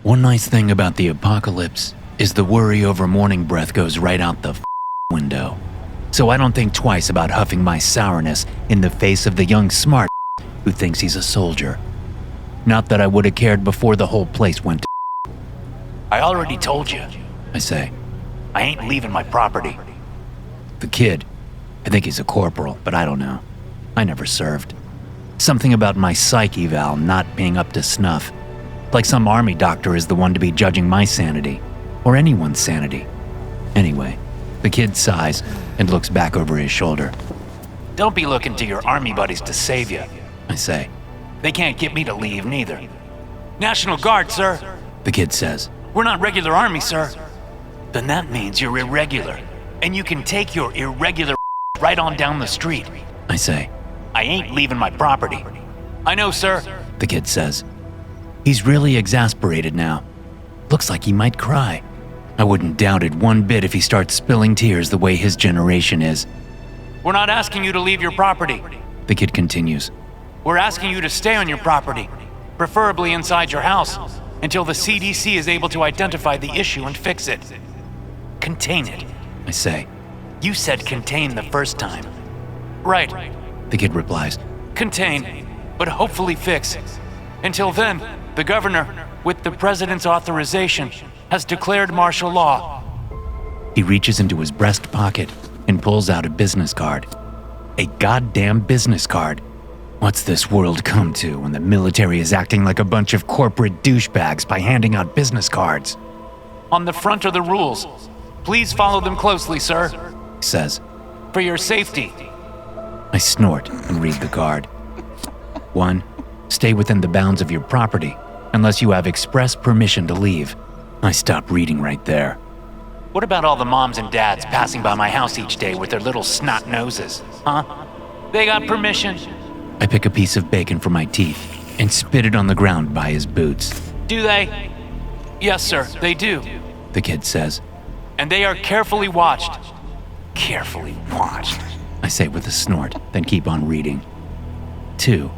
One nice thing about the apocalypse is the worry over morning breath goes right out the window. So I don't think twice about huffing my sourness in the face of the young smart who thinks he's a soldier. Not that I would have cared before the whole place went to I already told you, I say. I ain't leaving my property. The kid, I think he's a corporal, but I don't know. I never served. Something about my psych eval not being up to snuff. Like some army doctor is the one to be judging my sanity, or anyone's sanity. Anyway, the kid sighs and looks back over his shoulder. Don't be looking to your army buddies to save you, I say. They can't get me to leave neither. National Guard, sir. The kid says. We're not regular army, sir. Then that means you're irregular, and you can take your irregular right on down the street. I say. I ain't leaving my property. I know, sir. The kid says. He's really exasperated now. Looks like he might cry. I wouldn't doubt it one bit if he starts spilling tears the way his generation is. We're not asking you to leave your property. The kid continues. We're asking you to stay on your property, preferably inside your house, until the CDC is able to identify the issue and fix it. Contain it. I say. You said contain the first time. Right. The kid replies. Contain, but hopefully fix. Until then, the governor, with the president's authorization, has declared martial law. He reaches into his breast pocket and pulls out a business card. A goddamn business card. What's this world come to when the military is acting like a bunch of corporate douchebags by handing out business cards? On the front are the rules. Please follow them closely, sir. He says. For your safety. I snort and read the card. 1. Stay within the bounds of your property unless you have express permission to leave. I stop reading right there. What about all the moms and dads passing by my house each day with their little snot noses, huh? They got permission. I pick a piece of bacon from my teeth and spit it on the ground by his boots. Do they? Yes, sir, they do. The kid says. And they are carefully watched. Carefully watched, I say with a snort, then keep on reading. 2.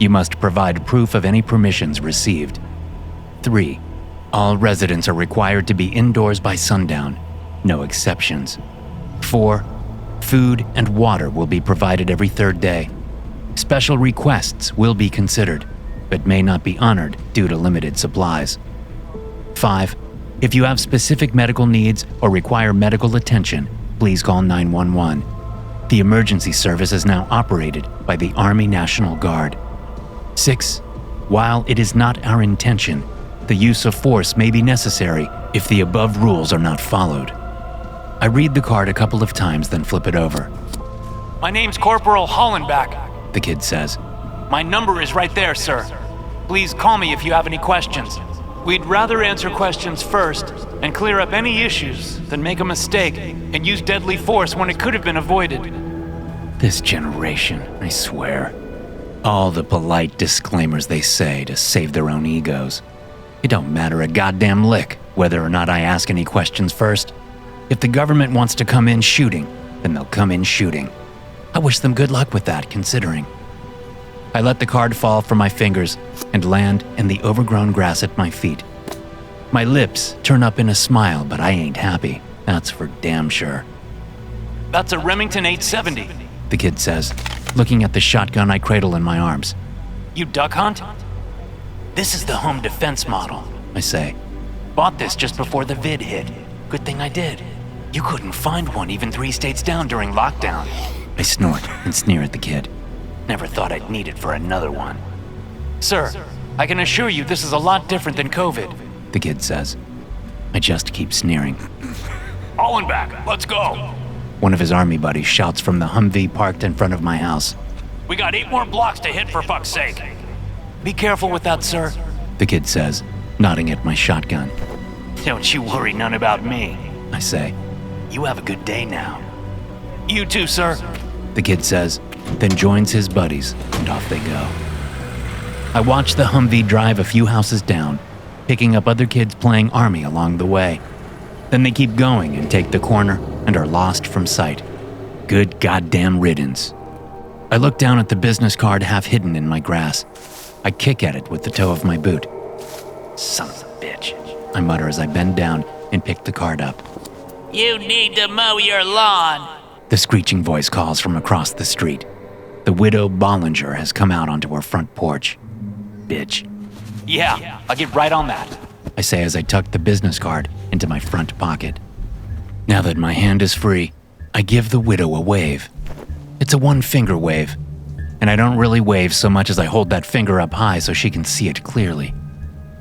You must provide proof of any permissions received. 3. All residents are required to be indoors by sundown, no exceptions. 4. Food and water will be provided every third day. Special requests will be considered, but may not be honored due to limited supplies. 5. If you have specific medical needs or require medical attention, please call 911. The emergency service is now operated by the Army National Guard. 6. While it is not our intention, the use of force may be necessary if the above rules are not followed. I read the card a couple of times, then flip it over. My name's Corporal Hollenbach, the kid says. My number is right there, sir. Please call me if you have any questions. We'd rather answer questions first and clear up any issues than make a mistake and use deadly force when it could have been avoided. This generation, I swear. All the polite disclaimers they say to save their own egos. It don't matter a goddamn lick whether or not I ask any questions first. If the government wants to come in shooting, then they'll come in shooting. I wish them good luck with that, considering. I let the card fall from my fingers and land in the overgrown grass at my feet. My lips turn up in a smile, but I ain't happy. That's for damn sure. That's a Remington 870, the kid says, looking at the shotgun I cradle in my arms. You duck hunt? This is the home defense model, I say. Bought this just before the vid hit. Good thing I did. You couldn't find one even 3 states down during lockdown. I snort and sneer at the kid. Never thought I'd need it for another one. Sir, I can assure you this is a lot different than COVID, the kid says. I just keep sneering. Hollenbach, let's go. One of his army buddies shouts from the Humvee parked in front of my house. We got 8 more blocks to hit, for fuck's sake. Be careful with that, sir, the kid says, nodding at my shotgun. Don't you worry none about me, I say. You have a good day now. You too, sir, the kid says, then joins his buddies, and off they go. I watch the Humvee drive a few houses down, picking up other kids playing army along the way. Then they keep going and take the corner and are lost from sight. Good goddamn riddance. I look down at the business card half hidden in my grass. I kick at it with the toe of my boot. Son of a bitch, I mutter as I bend down and pick the card up. You need to mow your lawn. The screeching voice calls from across the street. The widow Bollinger has come out onto her front porch. Bitch. Yeah, I'll get right on that. I say as I tuck the business card into my front pocket. Now that my hand is free, I give the widow a wave. It's a one-finger wave, and I don't really wave so much as I hold that finger up high so she can see it clearly.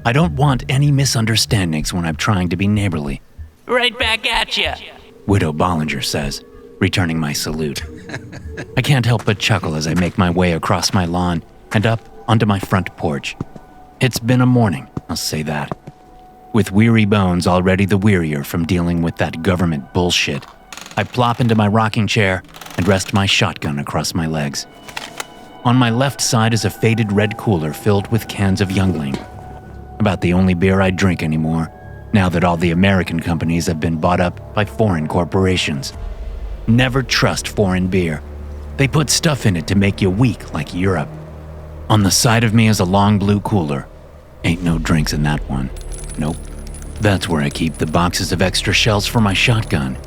I don't want any misunderstandings when I'm trying to be neighborly. Right back at you. Widow Bollinger says, returning my salute. I can't help but chuckle as I make my way across my lawn and up onto my front porch. It's been a morning, I'll say that. With weary bones already the wearier from dealing with that government bullshit, I plop into my rocking chair and rest my shotgun across my legs. On my left side is a faded red cooler filled with cans of Youngling. About the only beer I drink anymore, now that all the American companies have been bought up by foreign corporations. Never trust foreign beer. They put stuff in it to make you weak like Europe. On the side of me is a long blue cooler. Ain't no drinks in that one. Nope. That's where I keep the boxes of extra shells for my shotgun.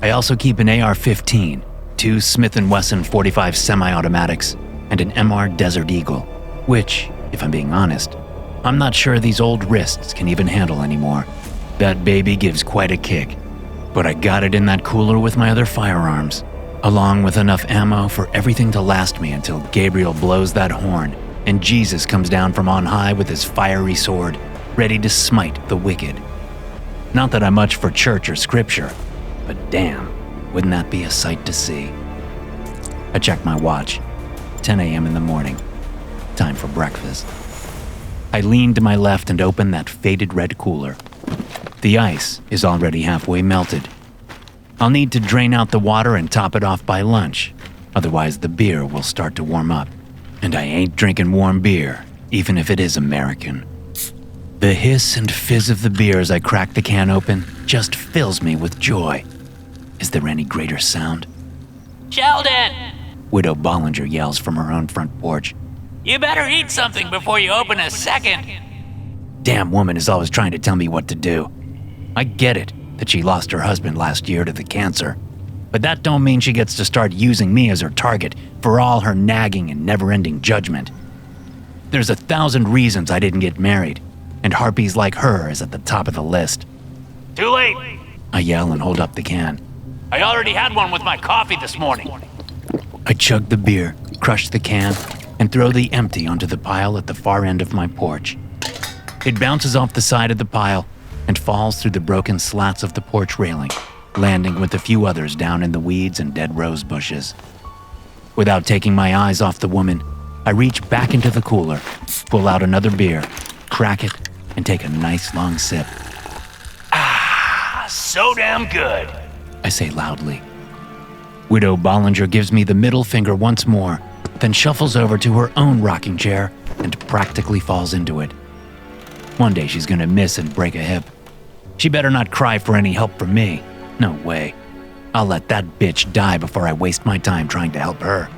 I also keep an AR-15, 2 Smith & Wesson .45 semi-automatics, and an MR Desert Eagle, which, if I'm being honest, I'm not sure these old wrists can even handle anymore. That baby gives quite a kick. But I got it in that cooler with my other firearms, along with enough ammo for everything to last me until Gabriel blows that horn and Jesus comes down from on high with his fiery sword, ready to smite the wicked. Not that I'm much for church or scripture, but damn, wouldn't that be a sight to see? I check my watch. 10 a.m. in the morning. Time for breakfast. I lean to my left and open that faded red cooler. The ice is already halfway melted. I'll need to drain out the water and top it off by lunch, otherwise the beer will start to warm up. And I ain't drinking warm beer, even if it is American. The hiss and fizz of the beer as I crack the can open just fills me with joy. Is there any greater sound? Sheldon! Widow Bollinger yells from her own front porch. You better eat something before you open a second. Damn woman is always trying to tell me what to do. I get it that she lost her husband last year to the cancer, but that don't mean she gets to start using me as her target for all her nagging and never-ending judgment. There's 1,000 reasons I didn't get married, and harpies like her is at the top of the list. Too late. I yell and hold up the can. I already had one with my coffee this morning. I chug the beer, crush the can, and throw the empty onto the pile at the far end of my porch. It bounces off the side of the pile and falls through the broken slats of the porch railing, landing with a few others down in the weeds and dead rose bushes. Without taking my eyes off the woman, I reach back into the cooler, pull out another beer, crack it, and take a nice long sip. Ah, so damn good. I say loudly. Widow Bollinger gives me the middle finger once more, then shuffles over to her own rocking chair and practically falls into it. One day she's gonna miss and break a hip. She better not cry for any help from me. No way. I'll let that bitch die before I waste my time trying to help her.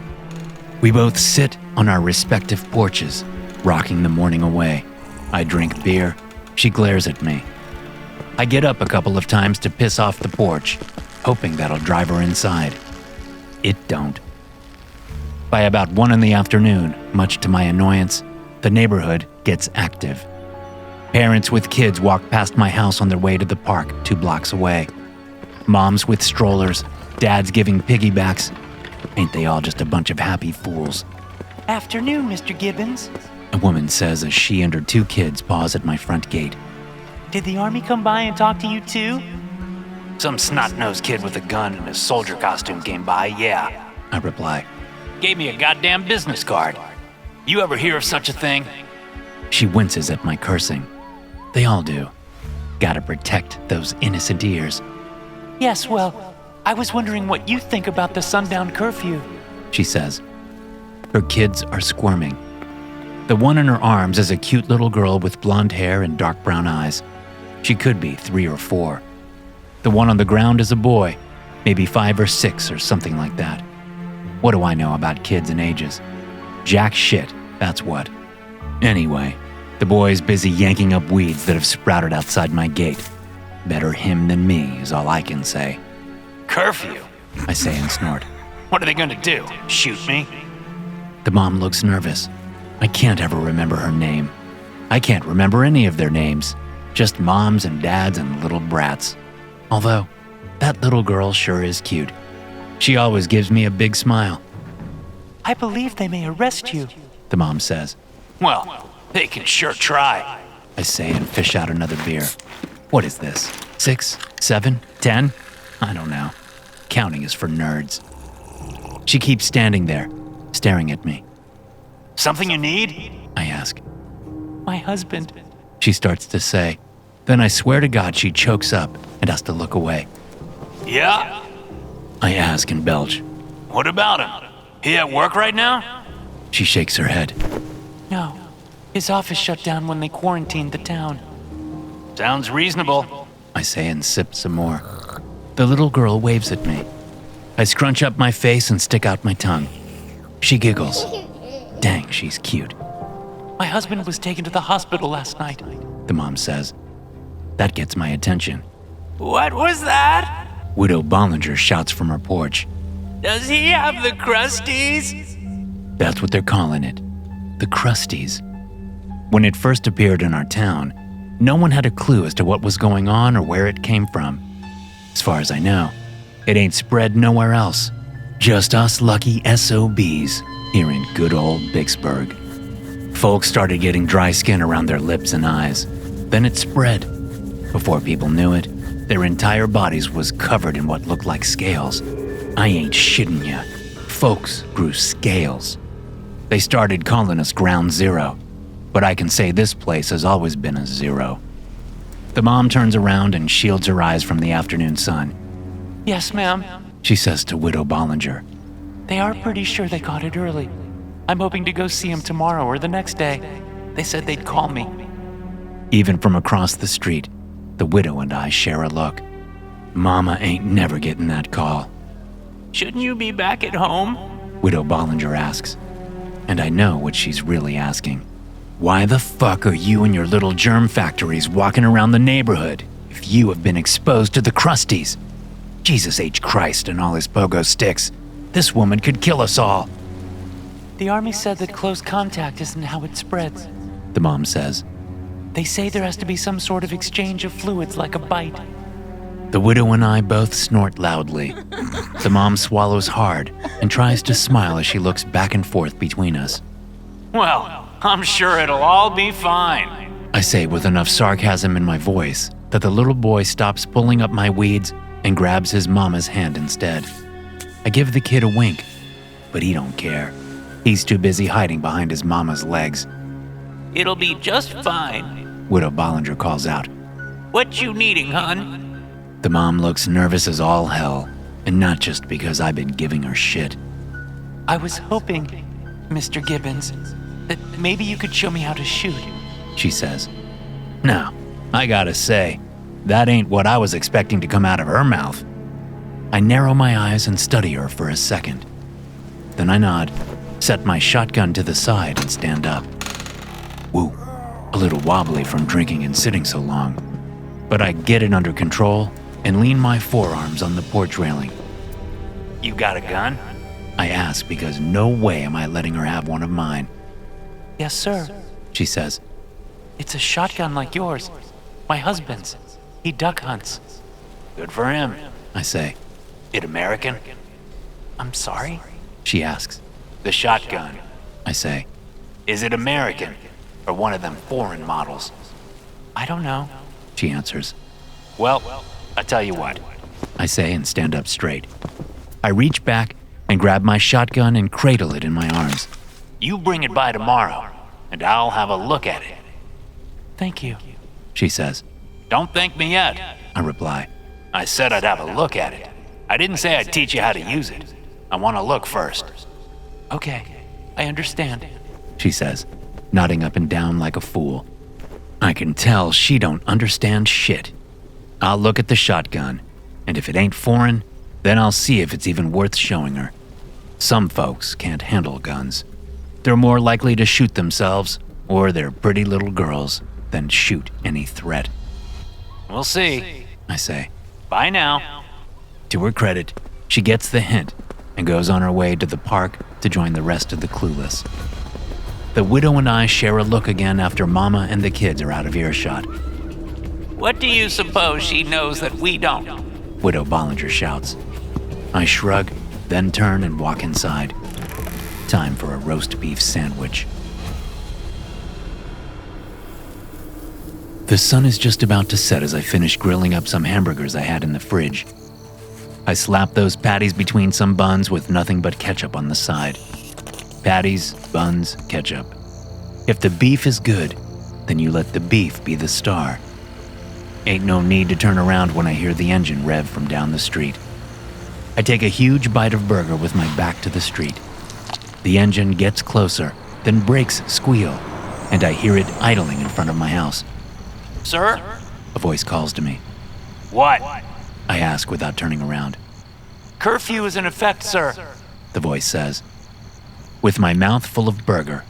We both sit on our respective porches, rocking the morning away. I drink beer. She glares at me. I get up a couple of times to piss off the porch, hoping that'll drive her inside. It don't. By about 1 in the afternoon, much to my annoyance, the neighborhood gets active. Parents with kids walk past my house on their way to the park 2 blocks away. Moms with strollers, dads giving piggybacks. Ain't they all just a bunch of happy fools? Afternoon, Mr. Gibbons. A woman says as she and her 2 kids pause at my front gate. Did the army come by and talk to you too? Some snot-nosed kid with a gun and a soldier costume came by, yeah. I reply. Gave me a goddamn business card. You ever hear of such a thing? She winces at my cursing. They all do. Gotta protect those innocent ears. Yes, well, I was wondering what you think about the sundown curfew, she says. Her kids are squirming. The one in her arms is a cute little girl with blonde hair and dark brown eyes. She could be 3 or 4. The one on the ground is a boy, maybe 5 or 6 or something like that. What do I know about kids and ages? Jack shit, that's what. Anyway, The boy's busy yanking up weeds that have sprouted outside my gate. Better him than me is all I can say. Curfew? I say and snort. What are they gonna do? Shoot me? The mom looks nervous. I can't ever remember her name. I can't remember any of their names. Just moms and dads and little brats. Although, that little girl sure is cute. She always gives me a big smile. I believe they may arrest you, The mom says. Well, they can sure try. I say and fish out another beer. What is this? 6, 7, 10? I don't know. Counting is for nerds. She keeps standing there, staring at me. Something you need? I ask. my husband. She starts to say. Then I swear to God she chokes up and has to look away. Yeah? I ask and belch. What about him? He at work right now? She shakes her head. No, his office shut down when they quarantined the town. Sounds reasonable. I say and sip some more. The little girl waves at me. I scrunch up my face and stick out my tongue. She giggles. Dang, she's cute, My husband was taken to the hospital last night. the mom says. That gets my attention. What was that? Widow Bollinger shouts from her porch. Does he have the crusties? That's what they're calling it. The crusties. When it first appeared in our town, no one had a clue as to what was going on or where it came from. As far as I know, it ain't spread nowhere else. Just us lucky SOBs here in good old Vicksburg. Folks started getting dry skin around their lips and eyes. Then it spread. Before people knew it, their entire bodies was covered in what looked like scales. I ain't shitting ya. Folks grew scales. They started calling us Ground Zero, but I can say this place has always been a zero. The mom turns around and shields her eyes from the afternoon sun. Yes, ma'am. She says to Widow Bollinger. They are pretty sure they caught it early. I'm hoping to go see him tomorrow or the next day. They said they'd call me. Even from across the street, the widow and I share a look. Mama ain't never getting that call. Shouldn't you be back at home? Widow Bollinger asks. And I know what she's really asking. Why the fuck are you and your little germ factories walking around the neighborhood if you have been exposed to the crusties? Jesus H. Christ and all his pogo sticks. This woman could kill us all. The army said that close contact isn't how it spreads. The mom says. They say there has to be some sort of exchange of fluids like a bite. The widow and I both snort loudly. The mom swallows hard and tries to smile as she looks back and forth between us. Well, I'm sure it'll all be fine. I say with enough sarcasm in my voice that the little boy stops pulling up my weeds and grabs his mama's hand instead. I give the kid a wink, but he don't care. He's too busy hiding behind his mama's legs. It'll be just fine. Widow Bollinger calls out. What you needing, hun? The mom looks nervous as all hell, and not just because I've been giving her shit. I was hoping, Mr. Gibbons, that maybe you could show me how to shoot. She says. Now, I gotta say, that ain't what I was expecting to come out of her mouth. I narrow my eyes and study her for a second. Then I nod, set my shotgun to the side and stand up. Woo, a little wobbly from drinking and sitting so long. But I get it under control and lean my forearms on the porch railing. You got a gun? I ask because no way am I letting her have one of mine. Yes, sir. She says. It's a shotgun like yours. My husband's. He duck hunts. Good for him. I say. It American? I'm sorry? She asks. The shotgun. I say. Is it American? Or one of them foreign models? I don't know. She answers. Well, I tell you what. I say and stand up straight. I reach back and grab my shotgun and cradle it in my arms. You bring it by tomorrow, and I'll have a look at it. Thank you. She says. Don't thank me yet. I reply. I said I'd have a look at it. I didn't say I'd teach you how to use it. I want to look first. Okay, I understand. She says, nodding up and down like a fool. I can tell she don't understand shit. I'll look at the shotgun, and if it ain't foreign, then I'll see if it's even worth showing her. Some folks can't handle guns. They're more likely to shoot themselves or their pretty little girls, then shoot any threat. We'll see. I say. Bye now. To her credit, she gets the hint and goes on her way to the park to join the rest of the clueless. The widow and I share a look again after Mama and the kids are out of earshot. What do you suppose she knows that we don't? Widow Bollinger shouts. I shrug, then turn and walk inside. Time for a roast beef sandwich. The sun is just about to set as I finish grilling up some hamburgers I had in the fridge. I slap those patties between some buns with nothing but ketchup on the side. Patties, buns, ketchup. If the beef is good, then you let the beef be the star. Ain't no need to turn around when I hear the engine rev from down the street. I take a huge bite of burger with my back to the street. The engine gets closer, then brakes squeal, and I hear it idling in front of my house. Sir? A voice calls to me. What? I ask without turning around. Curfew is in effect, sir. The voice says. With my mouth full of burger,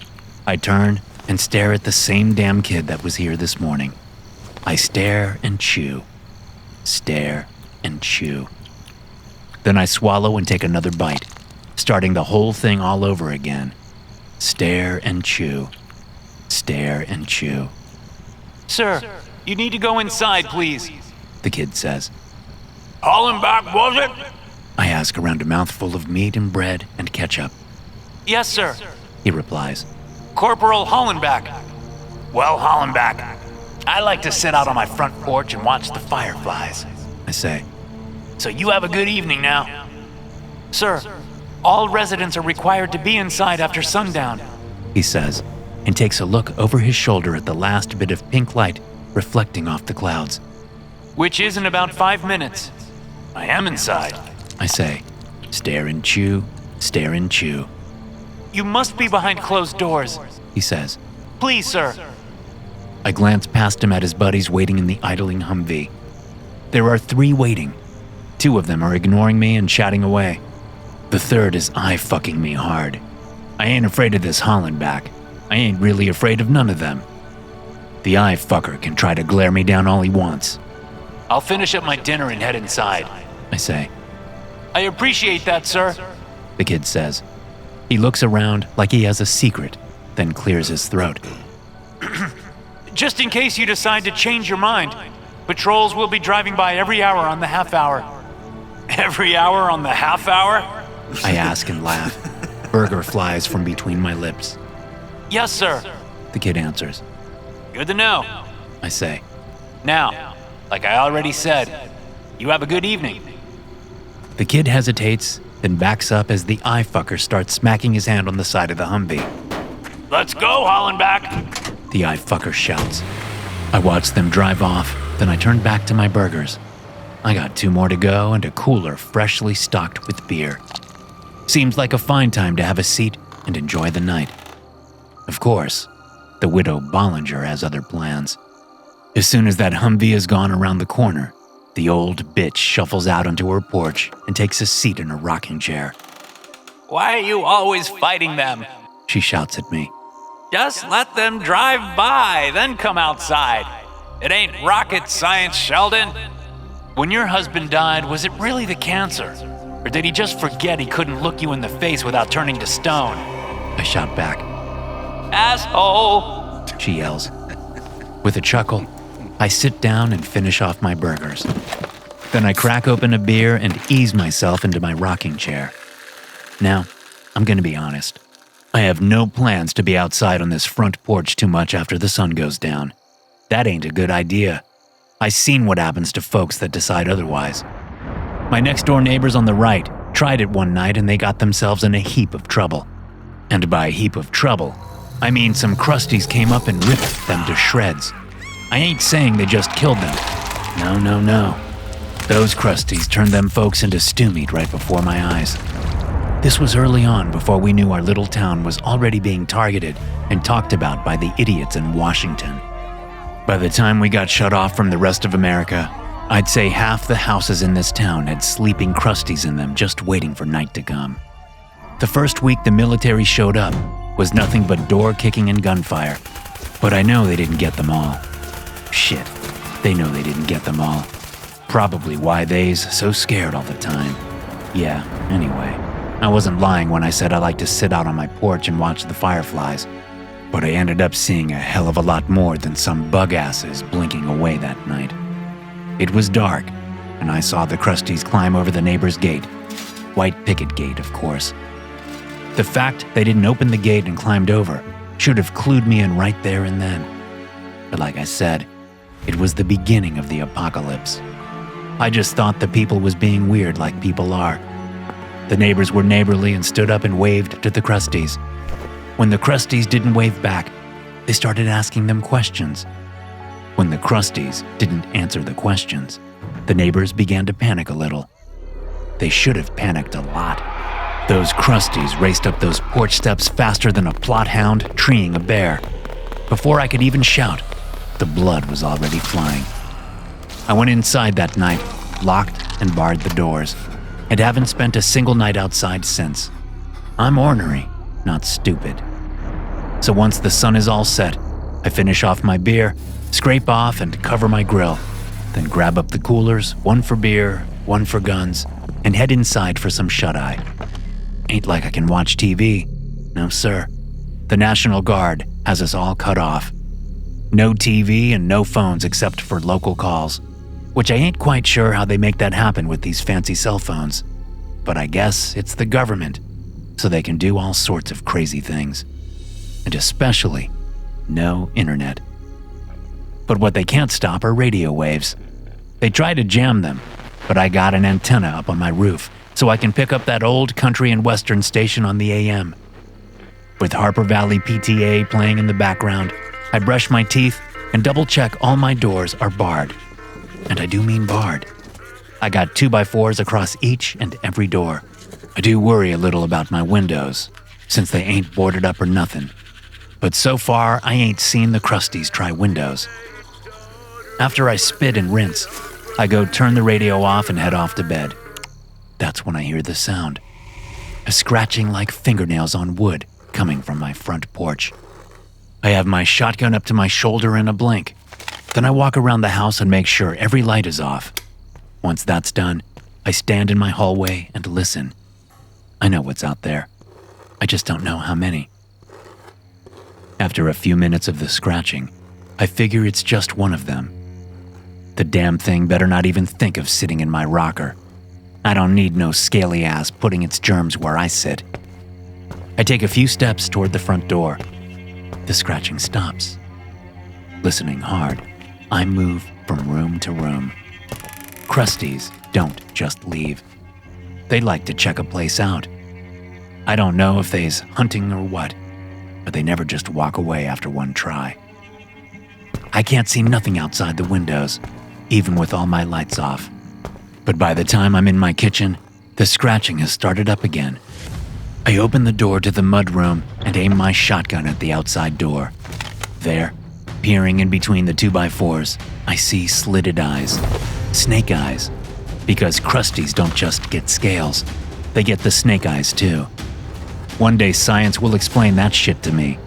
I turn and stare at the same damn kid that was here this morning. I stare and chew. Stare and chew. Then I swallow and take another bite, starting the whole thing all over again. Stare and chew. Stare and chew. Sir, you need to go inside, please. The kid says. Hollenbach, was it? I ask around a mouthful of meat and bread and ketchup. Yes, sir. He replies. Corporal Hollenbach. Well, Hollenbach, I like to sit out on my front porch and watch the fireflies. I say. So you have a good evening now. Sir, all residents are required to be inside after sundown. He says, and takes a look over his shoulder at the last bit of pink light reflecting off the clouds. Which is in about 5 minutes. I am inside. I say, stare and chew, stare and chew. You must be behind closed doors. He says. Please, sir. I glance past him at his buddies waiting in the idling Humvee. There are 3 waiting. 2 of them are ignoring me and chatting away. The third is eye-fucking me hard. I ain't afraid of this Hollenbach. I ain't really afraid of none of them. The eye-fucker can try to glare me down all he wants. I'll finish up my dinner and head inside. I say. I appreciate that, sir. The kid says. He looks around like he has a secret, then clears his throat. Just in case you decide to change your mind, patrols will be driving by every hour on the half hour. Every hour on the half hour? I ask and laugh. Burger flies from between my lips. Yes, sir. The kid answers. Good to know. I say. Now, like I already said, you have a good evening. The kid hesitates, then backs up as the eye fucker starts smacking his hand on the side of the Humvee. Let's go, Hollenbach! The eye fucker shouts. I watch them drive off, then I turn back to my burgers. I got 2 more to go and a cooler freshly stocked with beer. Seems like a fine time to have a seat and enjoy the night. Of course, the widow Bollinger has other plans. As soon as that Humvee is gone around the corner, the old bitch shuffles out onto her porch and takes a seat in her rocking chair. Why are you always fighting them? She shouts at me. Just let them drive by, then come outside. It ain't rocket science, Sheldon. When your husband died, was it really the cancer? Or did he just forget he couldn't look you in the face without turning to stone? I shout back. Asshole! She yells. With a chuckle, I sit down and finish off my burgers. Then I crack open a beer and ease myself into my rocking chair. Now, I'm gonna be honest. I have no plans to be outside on this front porch too much after the sun goes down. That ain't a good idea. I've seen what happens to folks that decide otherwise. My next-door neighbors on the right tried it one night and they got themselves in a heap of trouble. And by a heap of trouble, I mean some crusties came up and ripped them to shreds. I ain't saying they just killed them. No. Those crusties turned them folks into stew meat right before my eyes. This was early on, before we knew our little town was already being targeted and talked about by the idiots in Washington. By the time we got shut off from the rest of America, I'd say half the houses in this town had sleeping crusties in them just waiting for night to come. The first week the military showed up was nothing but door kicking and gunfire, But I know they didn't get them all. Shit, they know they didn't get them all. Probably why they's so scared all the time. Yeah, anyway, I wasn't lying when I said I like to sit out on my porch and watch the fireflies. But I ended up seeing a hell of a lot more than some bug asses blinking away that night. It was dark, and I saw the Crusties climb over the neighbor's gate. White picket gate, of course. The fact they didn't open the gate and climbed over should have clued me in right there and then. But like I said, it was the beginning of the apocalypse. I just thought the people was being weird like people are. The neighbors were neighborly and stood up and waved to the Crusties. When the Crusties didn't wave back, they started asking them questions. When the Crusties didn't answer the questions, the neighbors began to panic a little. They should have panicked a lot. Those Crusties raced up those porch steps faster than a plot hound treeing a bear. Before I could even shout, the blood was already flying. I went inside that night, locked and barred the doors, and haven't spent a single night outside since. I'm ornery, not stupid. So once the sun is all set, I finish off my beer, scrape off and cover my grill, then grab up the coolers, one for beer, one for guns, and head inside for some shut-eye. Ain't like I can watch TV. No, sir. The National Guard has us all cut off. No TV and no phones except for local calls, which I ain't quite sure how they make that happen with these fancy cell phones. But I guess it's the government, so they can do all sorts of crazy things. And especially, no internet. But what they can't stop are radio waves. They try to jam them, but I got an antenna up on my roof, so I can pick up that old country and western station on the AM. With Harper Valley PTA playing in the background, I brush my teeth and double-check all my doors are barred. And I do mean barred. I got 2x4s across each and every door. I do worry a little about my windows, since they ain't boarded up or nothing. But so far, I ain't seen the Crusties try windows. After I spit and rinse, I go turn the radio off and head off to bed. That's when I hear the sound. A scratching like fingernails on wood coming from my front porch. I have my shotgun up to my shoulder in a blink. Then I walk around the house and make sure every light is off. Once that's done, I stand in my hallway and listen. I know what's out there. I just don't know how many. After a few minutes of the scratching, I figure it's just one of them. The damn thing better not even think of sitting in my rocker. I don't need no scaly ass putting its germs where I sit. I take a few steps toward the front door. The scratching stops. Listening hard, I move from room to room. Crusties don't just leave. They like to check a place out. I don't know if they's hunting or what, but they never just walk away after one try. I can't see nothing outside the windows, even with all my lights off. But by the time I'm in my kitchen, the scratching has started up again. I open the door to the mudroom and aim my shotgun at the outside door. There, peering in between the 2x4s, I see slitted eyes. Snake eyes. Because Crusties don't just get scales, they get the snake eyes too. One day science will explain that shit to me.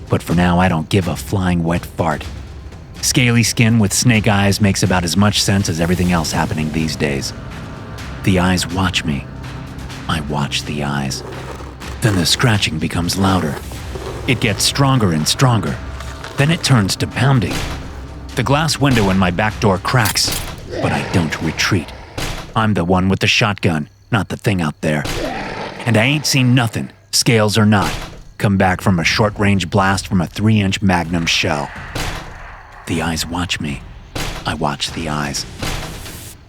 But for now I don't give a flying wet fart. Scaly skin with snake eyes makes about as much sense as everything else happening these days. The eyes watch me. I watch the eyes. Then the scratching becomes louder. It gets stronger and stronger. Then it turns to pounding. The glass window in my back door cracks, but I don't retreat. I'm the one with the shotgun, not the thing out there. And I ain't seen nothing, scales or not, come back from a short-range blast from a 3-inch Magnum shell. The eyes watch me. I watch the eyes.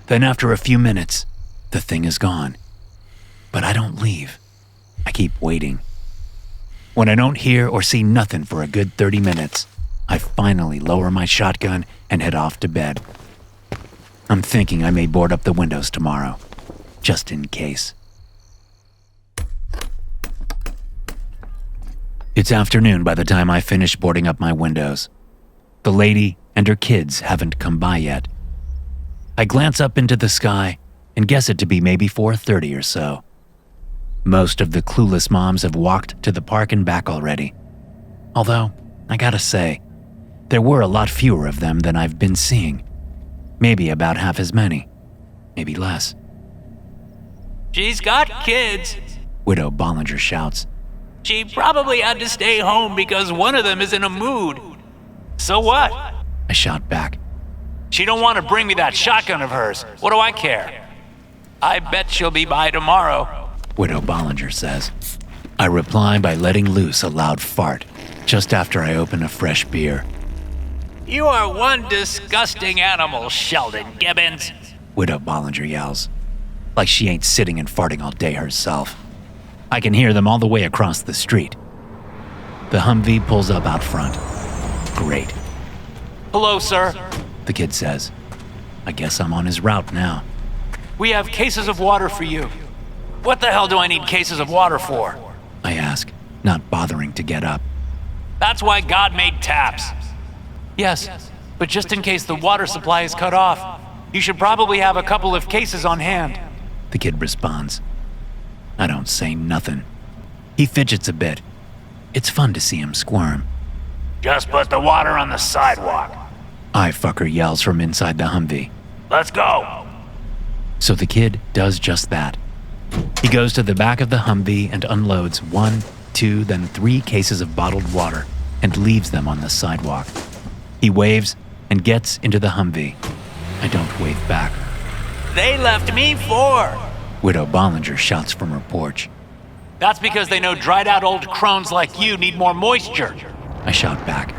Then after a few minutes, the thing is gone. But I don't leave. I keep waiting. When I don't hear or see nothing for a good 30 minutes, I finally lower my shotgun and head off to bed. I'm thinking I may board up the windows tomorrow, just in case. It's afternoon by the time I finish boarding up my windows. The lady and her kids haven't come by yet. I glance up into the sky and guess it to be maybe 4:30 or so. Most of the clueless moms have walked to the park and back already. Although, I gotta say, There were a lot fewer of them than I've been seeing. Maybe about half as many. Maybe less. She's got kids. Widow Bollinger shouts. She probably had to stay home because one of them is in a mood. So what? I shout back. She don't want to bring me that shotgun of hers. What do I care? I bet she'll be by tomorrow. Widow Bollinger says. I reply by letting loose a loud fart just after I open a fresh beer. You are one disgusting animal, Sheldon Gibbons. Widow Bollinger yells, like she ain't sitting and farting all day herself. I can hear them all the way across the street. The Humvee pulls up out front. Great, Hello, sir. the kid says. I guess I'm on his route now. We have cases of water for you. What the hell do I need cases of water for? I ask, not bothering to get up. That's why God made taps. Yes, but just in case the water supply is cut off, you should probably have a couple of cases on hand. The kid responds. I don't say nothing. He fidgets a bit. It's fun to see him squirm. Just put the water on the sidewalk. Fucker yells from inside the Humvee. Let's go. So the kid does just that. He goes to the back of the Humvee and unloads 1, 2, then 3 cases of bottled water and leaves them on the sidewalk. He waves and gets into the Humvee. I don't wave back. They left me 4. Widow Bollinger shouts from her porch. That's because they know dried out old crones like you need more moisture. I shout back.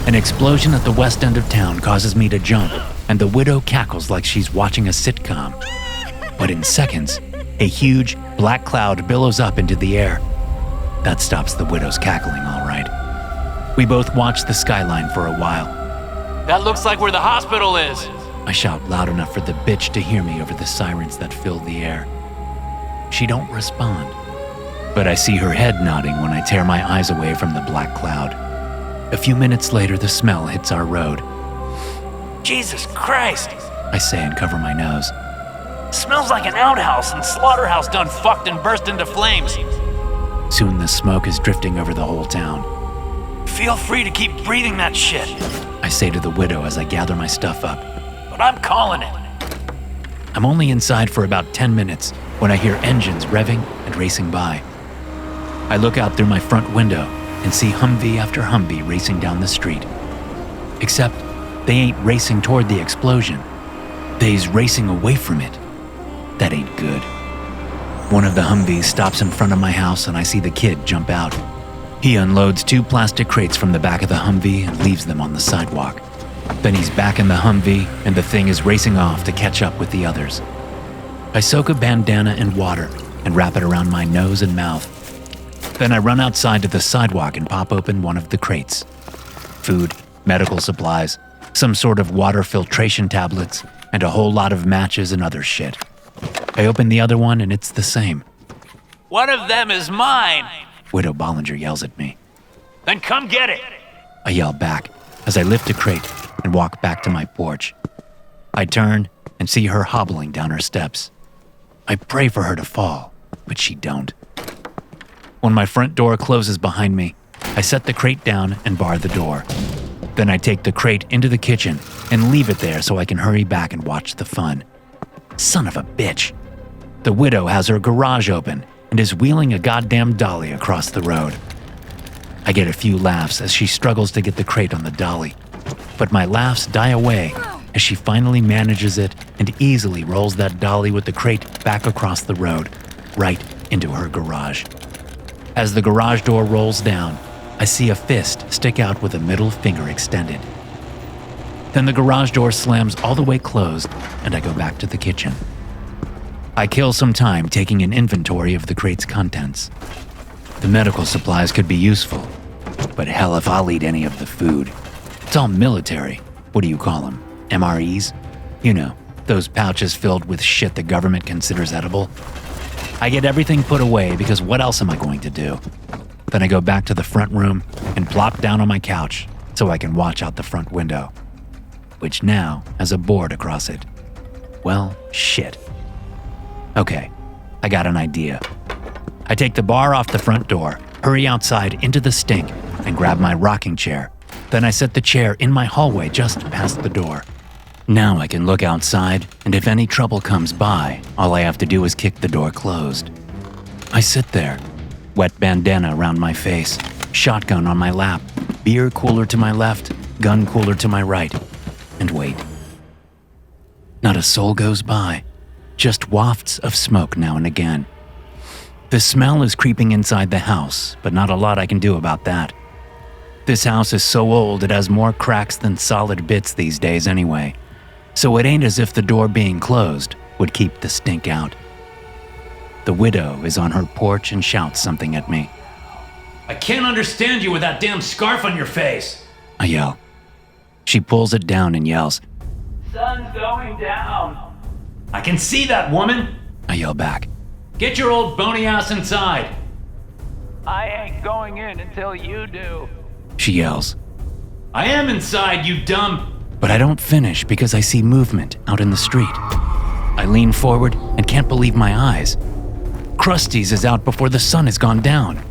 An explosion at the west end of town causes me to jump, and the widow cackles like she's watching a sitcom. But in seconds, a huge black cloud billows up into the air. That stops the widow's cackling, all right. We both watch the skyline for a while. That looks like where the hospital is. I shout loud enough for the bitch to hear me over the sirens that fill the air. She don't respond, but I see her head nodding when I tear my eyes away from the black cloud. A few minutes later, the smell hits our road. Jesus Christ. I say and cover my nose. Smells like an outhouse and slaughterhouse done fucked and burst into flames. Soon the smoke is drifting over the whole town. Feel free to keep breathing that shit. I say to the widow as I gather my stuff up. But I'm calling it. I'm only inside for about 10 minutes when I hear engines revving and racing by. I look out through my front window and see Humvee after Humvee racing down the street. Except they ain't racing toward the explosion. They's racing away from it. That ain't good. One of the Humvees stops in front of my house and I see the kid jump out. He unloads 2 plastic crates from the back of the Humvee and leaves them on the sidewalk. Then he's back in the Humvee and the thing is racing off to catch up with the others. I soak a bandana in water and wrap it around my nose and mouth. Then I run outside to the sidewalk and pop open one of the crates. Food, medical supplies, some sort of water filtration tablets, and a whole lot of matches and other shit. I open the other one and it's the same. One of them is mine. Widow Bollinger yells at me. Then come get it. I yell back as I lift a crate and walk back to my porch. I turn and see her hobbling down her steps. I pray for her to fall, but she don't. When my front door closes behind me, I set the crate down and bar the door. Then I take the crate into the kitchen and leave it there so I can hurry back and watch the fun. Son of a bitch. The widow has her garage open and is wheeling a goddamn dolly across the road. I get a few laughs as she struggles to get the crate on the dolly, but my laughs die away as she finally manages it and easily rolls that dolly with the crate back across the road, right into her garage. As the garage door rolls down, I see a fist stick out with a middle finger extended. Then the garage door slams all the way closed and I go back to the kitchen. I kill some time taking an inventory of the crate's contents. The medical supplies could be useful, but hell if I'll eat any of the food. It's all military. What do you call them? MREs? You know, those pouches filled with shit the government considers edible. I get everything put away because what else am I going to do? Then I go back to the front room and plop down on my couch so I can watch out the front window, which now has a board across it. Well, shit. Okay, I got an idea. I take the bar off the front door, hurry outside into the stink, and grab my rocking chair, Then I set the chair in my hallway just past the door. Now I can look outside, and if any trouble comes by, all I have to do is kick the door closed. I sit there, wet bandana around my face, shotgun on my lap, beer cooler to my left, gun cooler to my right, and wait. Not a soul goes by, just wafts of smoke now and again. The smell is creeping inside the house, but not a lot I can do about that. This house is so old it has more cracks than solid bits these days anyway, so it ain't as if the door being closed would keep the stink out. The widow is on her porch and shouts something at me. I can't understand you with that damn scarf on your face. I yell. She pulls it down and yells, Sun's going down. I can see that, woman. I yell back. Get your old bony ass inside. I ain't going in until you do. She yells. I am inside, you dumb. But I don't finish because I see movement out in the street. I lean forward and can't believe my eyes. Krusty's is out before the sun has gone down.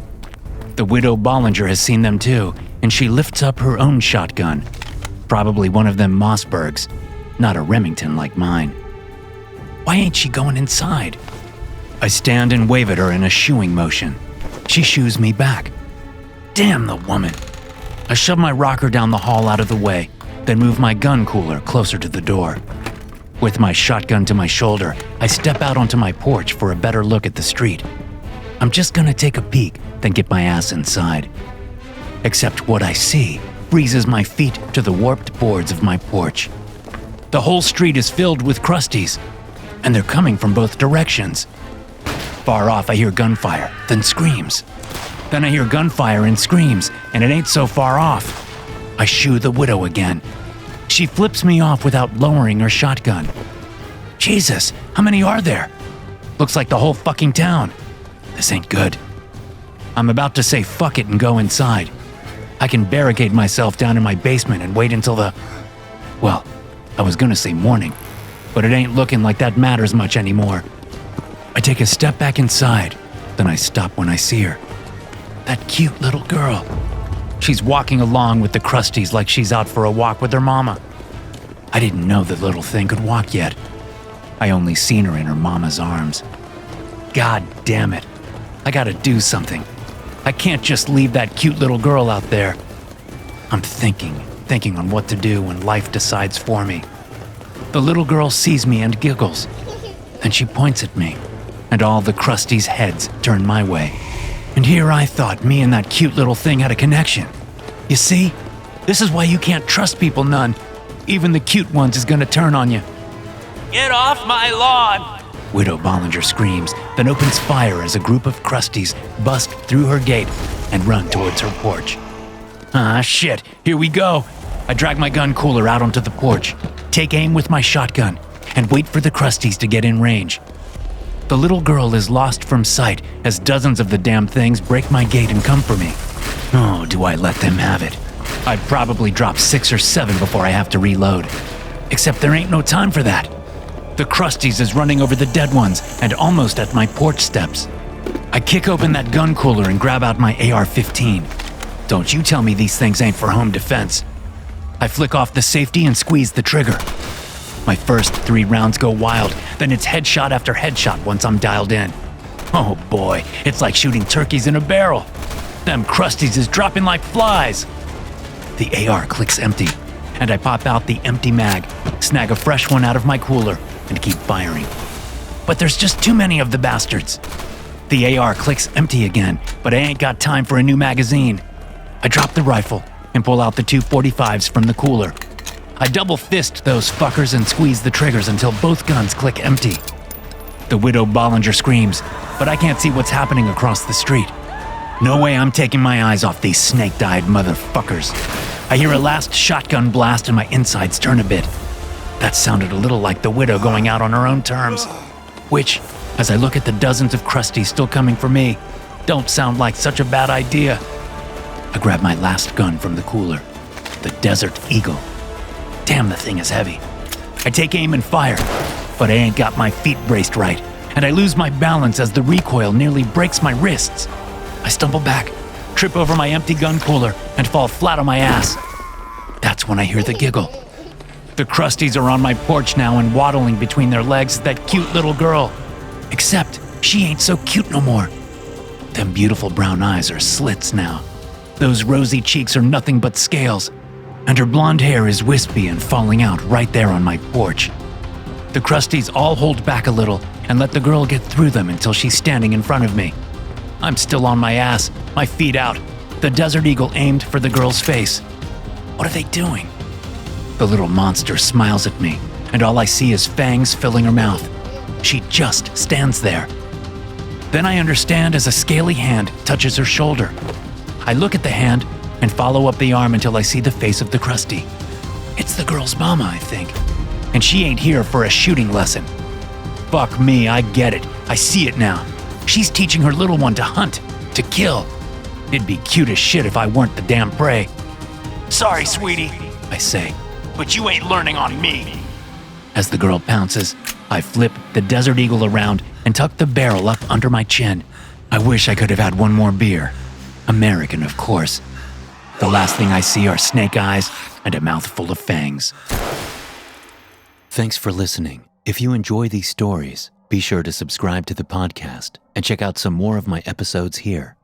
The widow Bollinger has seen them too, and she lifts up her own shotgun. Probably one of them Mossbergs, not a Remington like mine. Why ain't she going inside? I stand and wave at her in a shooing motion. She shoos me back. Damn the woman. I shove my rocker down the hall out of the way, then move my gun cooler closer to the door. With my shotgun to my shoulder, I step out onto my porch for a better look at the street. I'm just gonna take a peek, then get my ass inside. Except what I see freezes my feet to the warped boards of my porch. The whole street is filled with Krusties, and they're coming from both directions. Far off, I hear gunfire, then screams. Then I hear gunfire and screams, and it ain't so far off. I shoo the widow again. She flips me off without lowering her shotgun. Jesus, how many are there? Looks like the whole fucking town. This ain't good. I'm about to say fuck it and go inside. I can barricade myself down in my basement and wait until well, I was gonna say morning, but it ain't looking like that matters much anymore. I take a step back inside, then I stop when I see her. That cute little girl. She's walking along with the Krusties like she's out for a walk with her mama. I didn't know the little thing could walk yet. I only seen her in her mama's arms. God damn it. I gotta do something. I can't just leave that cute little girl out there. I'm thinking on what to do when life decides for me. The little girl sees me and giggles. Then she points at me, and all the Krusties' heads turn my way. And here I thought me and that cute little thing had a connection. You see? This is why you can't trust people none. Even the cute ones is gonna turn on you. Get off my lawn! Widow Bollinger screams, then opens fire as a group of Krusties bust through her gate and run towards her porch. Ah, shit, here we go. I drag my gun cooler out onto the porch, take aim with my shotgun, and wait for the Krusties to get in range. The little girl is lost from sight as dozens of the damn things break my gate and come for me. Oh, do I let them have it? I'd probably drop 6 or 7 before I have to reload. Except there ain't no time for that. The Krusties is running over the dead ones and almost at my porch steps. I kick open that gun cooler and grab out my AR-15. Don't you tell me these things ain't for home defense. I flick off the safety and squeeze the trigger. My first 3 rounds go wild, then it's headshot after headshot once I'm dialed in. Oh boy, it's like shooting turkeys in a barrel. Them Krusties is dropping like flies. The AR clicks empty, and I pop out the empty mag, snag a fresh one out of my cooler, and keep firing. But there's just too many of the bastards. The AR clicks empty again, but I ain't got time for a new magazine. I drop the rifle and pull out the 2 45s from the cooler. I double fist those fuckers and squeeze the triggers until both guns click empty. The widow Bollinger screams, but I can't see what's happening across the street. No way I'm taking my eyes off these snake-eyed motherfuckers. I hear a last shotgun blast and my insides turn a bit. That sounded a little like the widow going out on her own terms, which, as I look at the dozens of Krusties still coming for me, don't sound like such a bad idea. I grab my last gun from the cooler, the Desert Eagle. Damn, the thing is heavy. I take aim and fire, but I ain't got my feet braced right, and I lose my balance as the recoil nearly breaks my wrists. I stumble back, trip over my empty gun cooler, and fall flat on my ass. That's when I hear the giggle. The Krusties are on my porch now and waddling between their legs is that cute little girl. Except she ain't so cute no more. Them beautiful brown eyes are slits now. Those rosy cheeks are nothing but scales. And her blonde hair is wispy and falling out right there on my porch. The Krusties all hold back a little and let the girl get through them until she's standing in front of me. I'm still on my ass, my feet out, the Desert Eagle aimed for the girl's face. What are they doing? The little monster smiles at me, and all I see is fangs filling her mouth. She just stands there. Then I understand as a scaly hand touches her shoulder. I look at the hand and follow up the arm until I see the face of the Krusty. It's the girl's mama, I think. And she ain't here for a shooting lesson. Fuck me, I get it. I see it now. She's teaching her little one to hunt, to kill. It'd be cute as shit if I weren't the damn prey. Sorry, sweetie, I say. but you ain't learning on me. As the girl pounces, I flip the Desert Eagle around and tuck the barrel up under my chin. I wish I could have had one more beer. American, of course. The last thing I see are snake eyes and a mouth full of fangs. Thanks for listening. If you enjoy these stories, be sure to subscribe to the podcast and check out some more of my episodes here.